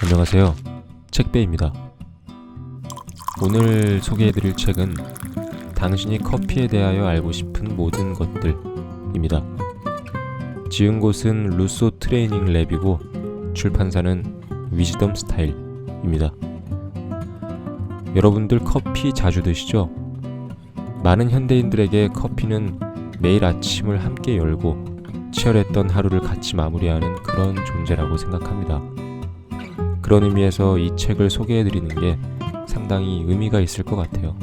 안녕하세요. 책배입니다. 오늘 소개해드릴 책은 당신이 커피에 대하여 알고 싶은 모든 것들입니다. 지은 곳은 루소 트레이닝 랩이고 출판사는 위즈덤 스타일입니다. 여러분들 커피 자주 드시죠? 많은 현대인들에게 커피는 매일 아침을 함께 열고 치열했던 하루를 같이 마무리하는 그런 존재라고 생각합니다. 그런 의미에서 이 책을 소개해드리는 게 상당히 의미가 있을 것 같아요.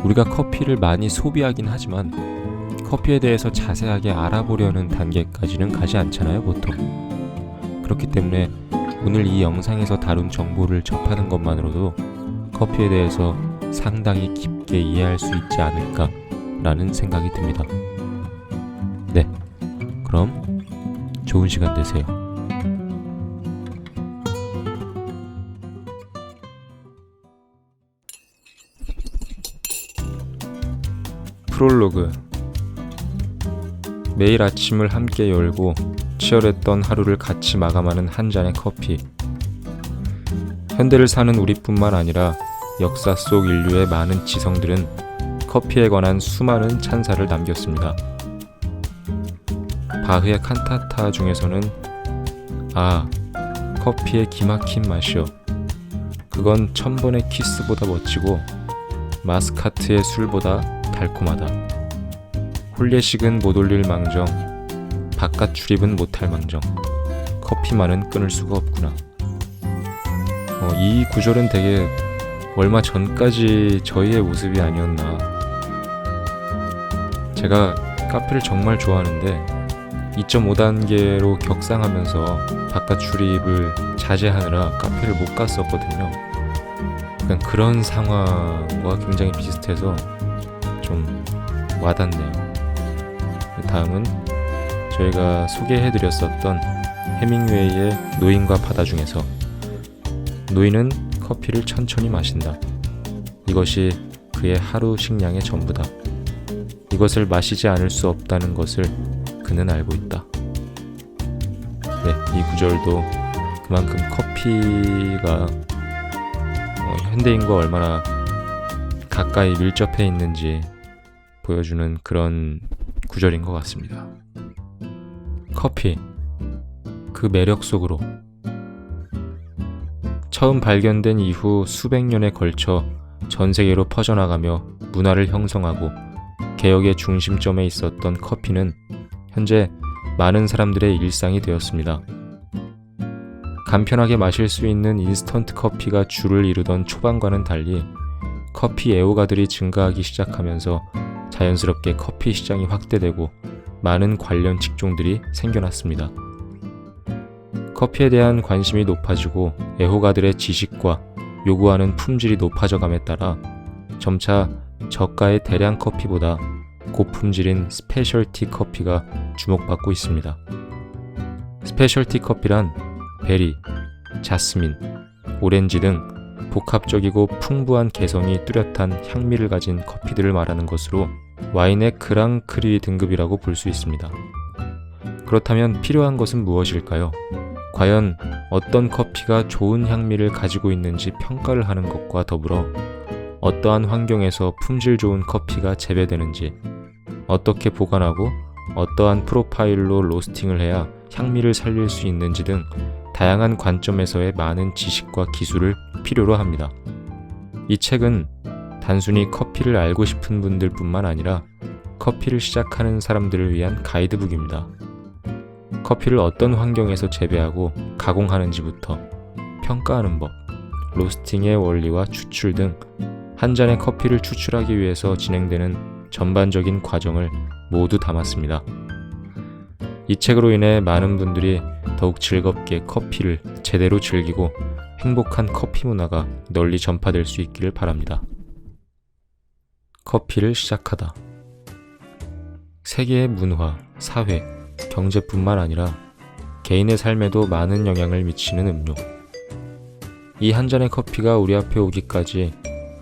우리가 커피를 많이 소비하긴 하지만 커피에 대해서 자세하게 알아보려는 단계까지는 가지 않잖아요, 보통. 그렇기 때문에 오늘 이 영상에서 다룬 정보를 접하는 것만으로도 커피에 대해서 상당히 깊게 이해할 수 있지 않을까라는 생각이 듭니다. 네, 그럼 좋은 시간 되세요. 프롤로그. 매일 아침을 함께 열고 치열했던 하루를 같이 마감하는 한 잔의 커피. 현대를 사는 우리뿐만 아니라 역사 속 인류의 많은 지성들은 커피에 관한 수많은 찬사를 남겼습니다. 바흐의 칸타타 중에서는 커피의 기막힌 맛이요. 그건 1000번의 키스보다 멋지고 마스카트의 술보다 달콤하다. 홀례식은 못 올릴 망정, 바깥 출입은 못할 망정, 커피만은 끊을 수가 없구나. 이 구절은 되게 얼마 전까지 저희의 모습이 아니었나. 제가 카페를 정말 좋아하는데 2.5단계로 격상하면서 바깥 출입을 자제하느라 카페를 못 갔었거든요. 약간 그런 상황과 굉장히 비슷해서 좀 와닿네요. 다음은 저희가 소개해드렸었던 해밍웨이의 노인과 바다 중에서 노인은 커피를 천천히 마신다. 이것이 그의 하루 식량의 전부다. 이것을 마시지 않을 수 없다는 것을 그는 알고 있다. 네, 이 구절도 그만큼 커피가 현대인과 얼마나 가까이 밀접해 있는지 보여주는 그런 구절인 것 같습니다. 커피, 그 매력 속으로. 처음 발견된 이후 수백 년에 걸쳐 전 세계로 퍼져나가며 문화를 형성하고 개혁의 중심점에 있었던 커피는 현재 많은 사람들의 일상이 되었습니다. 간편하게 마실 수 있는 인스턴트 커피가 주를 이루던 초반과는 달리 커피 애호가들이 증가하기 시작하면서 자연스럽게 커피 시장이 확대되고 많은 관련 직종들이 생겨났습니다. 커피에 대한 관심이 높아지고 애호가들의 지식과 요구하는 품질이 높아져감에 따라 점차 저가의 대량 커피보다 고품질인 스페셜티 커피가 주목받고 있습니다. 스페셜티 커피란 베리, 자스민, 오렌지 등 복합적이고 풍부한 개성이 뚜렷한 향미를 가진 커피들을 말하는 것으로 와인의 그랑크리 등급이라고 볼 수 있습니다. 그렇다면 필요한 것은 무엇일까요? 과연 어떤 커피가 좋은 향미를 가지고 있는지 평가를 하는 것과 더불어 어떠한 환경에서 품질 좋은 커피가 재배되는지, 어떻게 보관하고 어떠한 프로파일로 로스팅을 해야 향미를 살릴 수 있는지 등 다양한 관점에서의 많은 지식과 기술을 필요로 합니다. 이 책은 단순히 커피를 알고 싶은 분들 뿐만 아니라 커피를 시작하는 사람들을 위한 가이드북입니다. 커피를 어떤 환경에서 재배하고 가공하는지부터 평가하는 법, 로스팅의 원리와 추출 등 한 잔의 커피를 추출하기 위해서 진행되는 전반적인 과정을 모두 담았습니다. 이 책으로 인해 많은 분들이 더욱 즐겁게 커피를 제대로 즐기고 행복한 커피 문화가 널리 전파될 수 있기를 바랍니다. 커피를 시작하다. 세계의 문화, 사회, 경제뿐만 아니라 개인의 삶에도 많은 영향을 미치는 음료. 이 한 잔의 커피가 우리 앞에 오기까지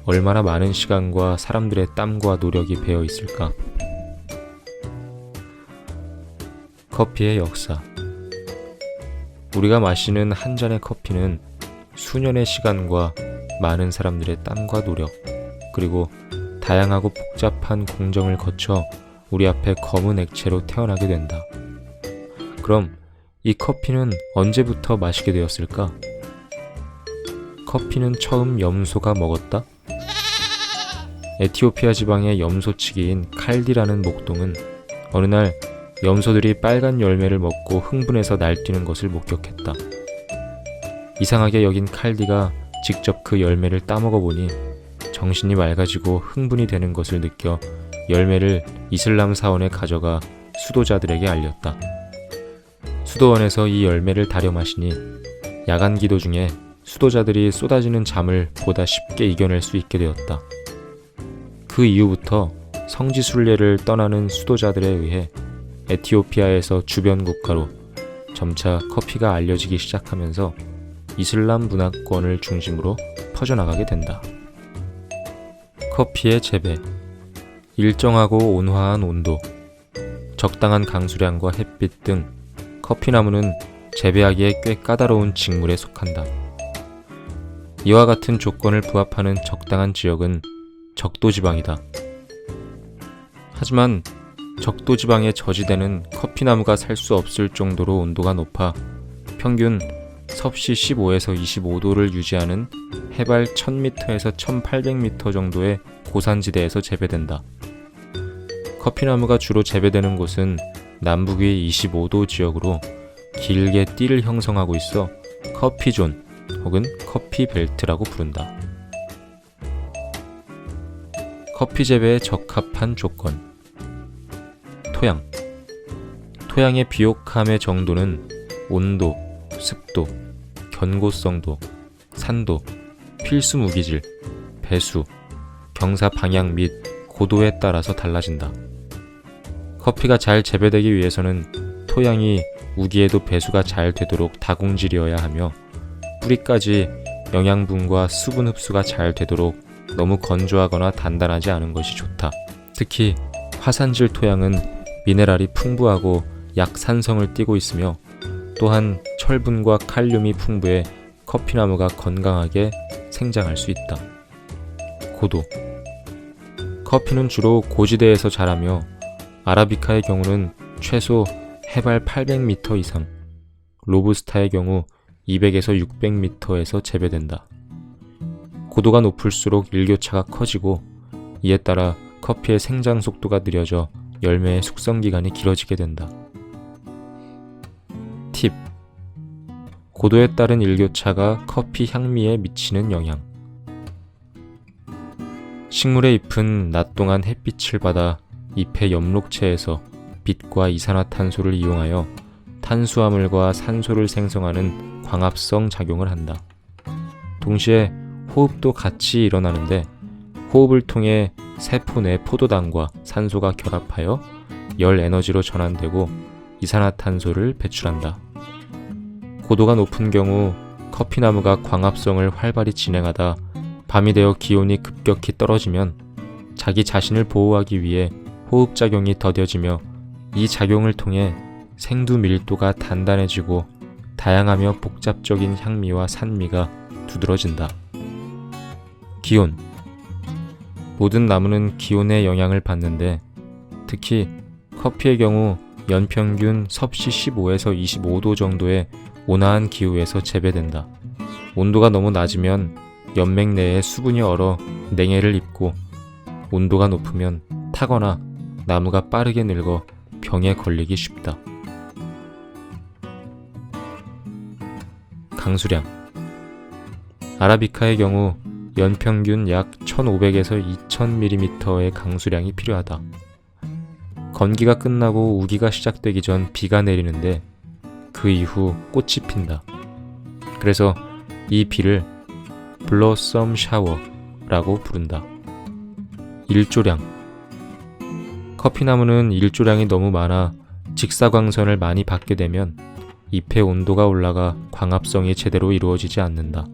얼마나 많은 시간과 사람들의 땀과 노력이 배어 있을까? 커피의 역사. 우리가 마시는 한 잔의 커피는 수년의 시간과 많은 사람들의 땀과 노력, 그리고 다양하고 복잡한 공정을 거쳐 우리 앞에 검은 액체로 태어나게 된다. 그럼 이 커피는 언제부터 마시게 되었을까? 커피는 처음 염소가 먹었다? 에티오피아 지방의 염소치기인 칼디라는 목동은 어느 날 염소들이 빨간 열매를 먹고 흥분해서 날뛰는 것을 목격했다. 이상하게 여긴 칼디가 직접 그 열매를 따먹어 보니 정신이 맑아지고 흥분이 되는 것을 느껴 열매를 이슬람 사원에 가져가 수도자들에게 알렸다. 수도원에서 이 열매를 다려 마시니 야간 기도 중에 수도자들이 쏟아지는 잠을 보다 쉽게 이겨낼 수 있게 되었다. 그 이후부터 성지순례를 떠나는 수도자들에 의해 에티오피아에서 주변 국가로 점차 커피가 알려지기 시작하면서 이슬람 문화권을 중심으로 퍼져나가게 된다. 커피의 재배, 일정하고 온화한 온도, 적당한 강수량과 햇빛 등 커피나무는 재배하기에 꽤 까다로운 직물에 속한다. 이와 같은 조건을 부합하는 적당한 지역은 적도지방이다. 하지만 적도지방에 저지대는 커피나무가 살 수 없을 정도로 온도가 높아 평균 섭씨 15에서 25도를 유지하는 해발 1000m에서 1800m 정도의 고산지대에서 재배된다. 커피나무가 주로 재배되는 곳은 남북위 25도 지역으로 길게 띠를 형성하고 있어 커피존 혹은 커피벨트라고 부른다. 커피 재배에 적합한 조건. 토양의 비옥함의 정도는 온도, 습도, 견고성도, 산도, 필수 무기질, 배수, 경사 방향 및 고도에 따라서 달라진다. 커피가 잘 재배되기 위해서는 토양이 우기에도 배수가 잘 되도록 다공질이어야 하며 뿌리까지 영양분과 수분 흡수가 잘 되도록 너무 건조하거나 단단하지 않은 것이 좋다. 특히 화산질 토양은 미네랄이 풍부하고 약산성을 띠고 있으며 또한 철분과 칼륨이 풍부해 커피나무가 건강하게 생장할 수 있다. 고도. 커피는 주로 고지대에서 자라며 아라비카의 경우는 최소 해발 800m 이상, 로부스타의 경우 200에서 600m에서 재배된다. 고도가 높을수록 일교차가 커지고 이에 따라 커피의 생장 속도가 느려져 열매의 숙성 기간이 길어지게 된다. 팁. 고도에 따른 일교차가 커피 향미에 미치는 영향. 식물의 잎은 낮 동안 햇빛을 받아 잎의 엽록체에서 빛과 이산화탄소를 이용하여 탄수화물과 산소를 생성하는 광합성 작용을 한다. 동시에 호흡도 같이 일어나는데 호흡을 통해 세포 내 포도당과 산소가 결합하여 열 에너지로 전환되고 이산화탄소를 배출한다. 고도가 높은 경우 커피나무가 광합성을 활발히 진행하다 밤이 되어 기온이 급격히 떨어지면 자기 자신을 보호하기 위해 호흡작용이 더뎌지며 이 작용을 통해 생두 밀도가 단단해지고 다양하며 복잡적인 향미와 산미가 두드러진다. 기온. 모든 나무는 기온의 영향을 받는데 특히 커피의 경우 연평균 섭씨 15에서 25도 정도의 온화한 기후에서 재배된다. 온도가 너무 낮으면 연맥 내에 수분이 얼어 냉해를 입고 온도가 높으면 타거나 나무가 빠르게 늙어 병에 걸리기 쉽다. 강수량. 아라비카의 경우 연평균 약 1500에서 2000mm의 강수량이 필요하다. 건기가 끝나고 우기가 시작되기 전 비가 내리는데 그 이후 꽃이 핀다. 그래서 이 비를 블로썸 샤워라고 부른다. 일조량. 커피나무는 일조량이 너무 많아 직사광선을 많이 받게 되면 잎의 온도가 올라가 광합성이 제대로 이루어지지 않는다.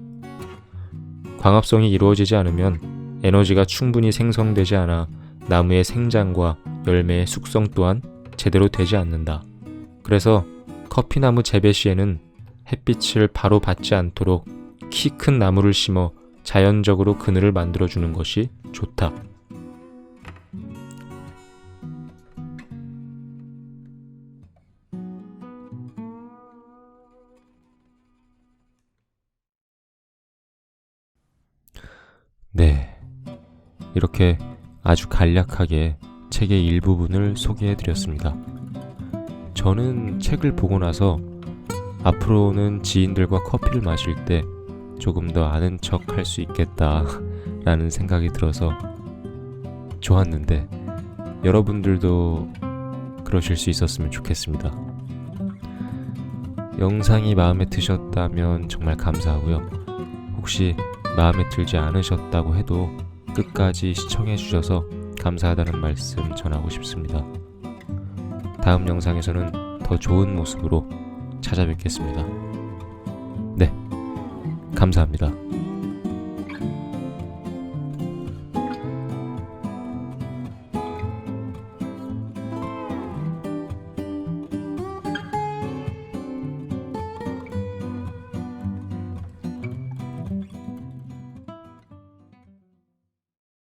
광합성이 이루어지지 않으면 에너지가 충분히 생성되지 않아 나무의 생장과 열매의 숙성 또한 제대로 되지 않는다. 그래서 커피나무 재배 시에는 햇빛을 바로 받지 않도록 키 큰 나무를 심어 자연적으로 그늘을 만들어주는 것이 좋다. 네, 이렇게 아주 간략하게 책의 일부분을 소개해드렸습니다. 저는 책을 보고 나서 앞으로는 지인들과 커피를 마실 때 조금 더 아는 척 할 수 있겠다 라는 생각이 들어서 좋았는데, 여러분들도 그러실 수 있었으면 좋겠습니다. 영상이 마음에 드셨다면 정말 감사하고요. 혹시 마음에 들지 않으셨다고 해도 끝까지 시청해 주셔서 감사하다는 말씀 전하고 싶습니다. 다음 영상에서는 더 좋은 모습으로 찾아뵙겠습니다. 네, 감사합니다.